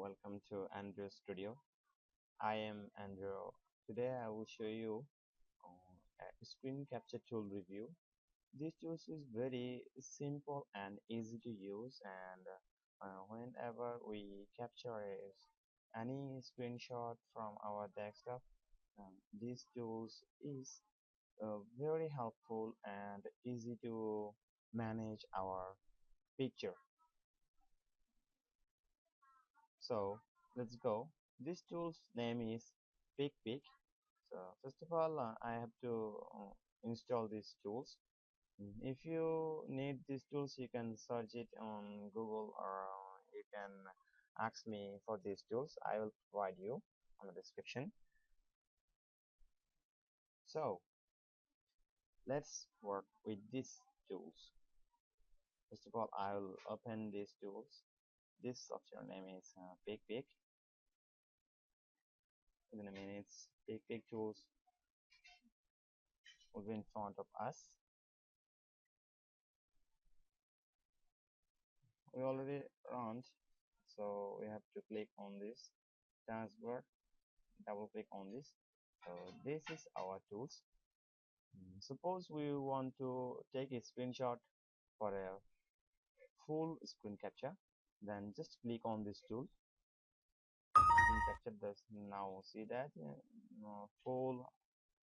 welcome to Andrew's studio. I am Andrew. Today I will show you a screen capture tool review. This tool is very simple and easy to use, and whenever we capture any screenshot from our desktop, this tool is very helpful and easy to manage our picture. So let's go. This tool's name is PicPic. So first of all, I have to install these tools. If you need these tools, you can search it on Google, or you can ask me for these tools. I will provide you on the description. So let's work with these tools. First of all, I will open these tools. This software name is PicPic. Within a minute, PicPic tools will be in front of us. We already run, so we have to click on this taskbar, double click on this. So this is our tools. Suppose we want to take a screenshot for a full screen capture, then just click on this tool. Screen capture does now see that full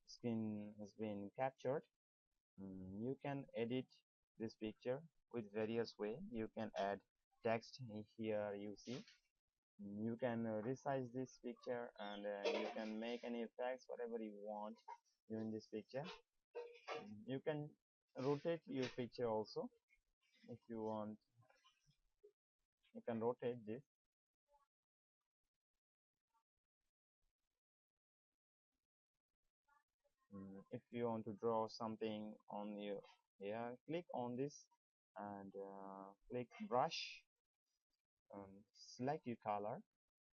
screen has been captured. You can edit this picture with various way. You can add text here, you see. You can resize this picture, and you can make any effects whatever you want in this picture. You can rotate your picture also if you want. You can rotate this. If you want to draw something on your, yeah, click on this and click brush, select your color.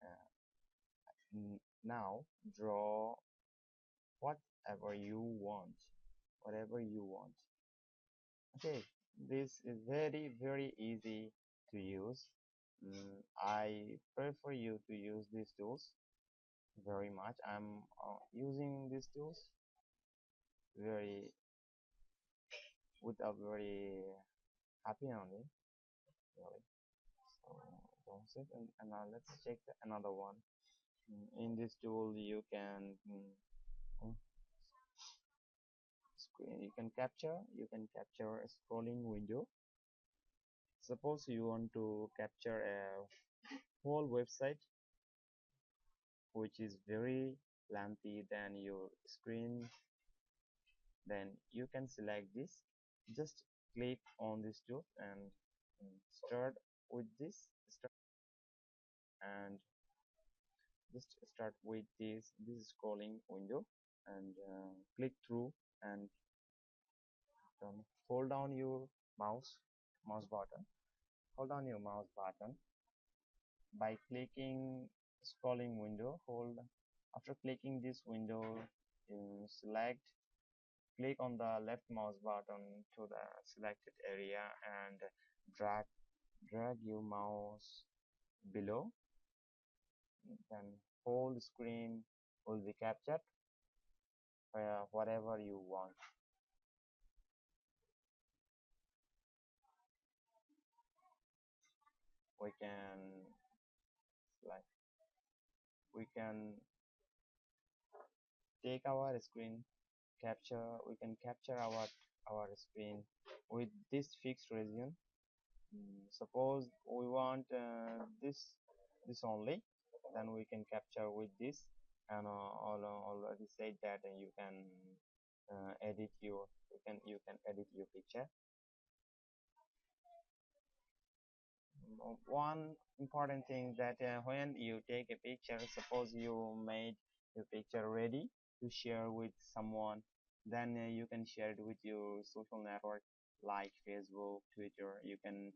uh, Now draw whatever you want, whatever you want. Okay, this is very easy to use. I prefer you to use these tools very much. I'm using these tools very with a very happy on it, really. So don't sit, and now let's check another one. In this tool you can mm, screen you can capture a scrolling window. Suppose you want to capture a whole website which is very lengthy than your screen, then you can select this. Just click on this tool and start with this start and just start with this scrolling window, and click through, and hold down your mouse button. Hold down your mouse button by clicking scrolling window. Hold After clicking this window, you select click on the left mouse button to the selected area, and drag your mouse below. Then whole screen will be captured whatever you want. We can like we can take our screen capture we can capture our screen with this fixed region. Suppose we want this only, then we can capture with this, and already said that you can edit your you can edit your picture. One important thing that when you take a picture, suppose you made your picture ready to share with someone, then you can share it with your social network like Facebook, Twitter. You can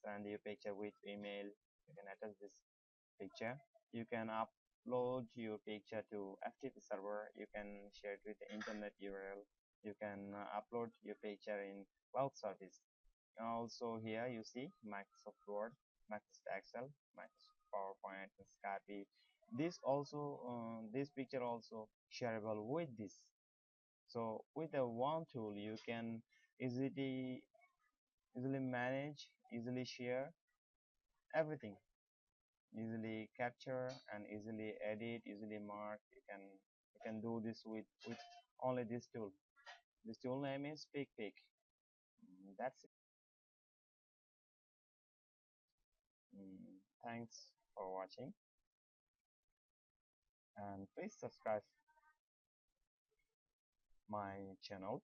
send your picture with email. You can attach this picture. You can upload your picture to FTP server. You can share it with the internet URL. You can upload your picture in cloud service. Also here you see Microsoft Word, Microsoft Excel, Microsoft PowerPoint, Skype. This picture also shareable with this. So with a one tool, you can easily easily manage, easily share everything, easily capture and easily edit, easily mark. You can do this with only this tool. This tool name is PicPic. That's it. Thanks for watching, and please subscribe my channel.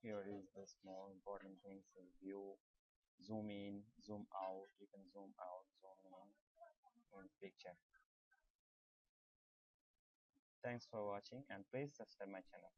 Here is the small important things: view, zoom in, zoom out. You can zoom out, zoom in picture. Thanks for watching, and please subscribe my channel.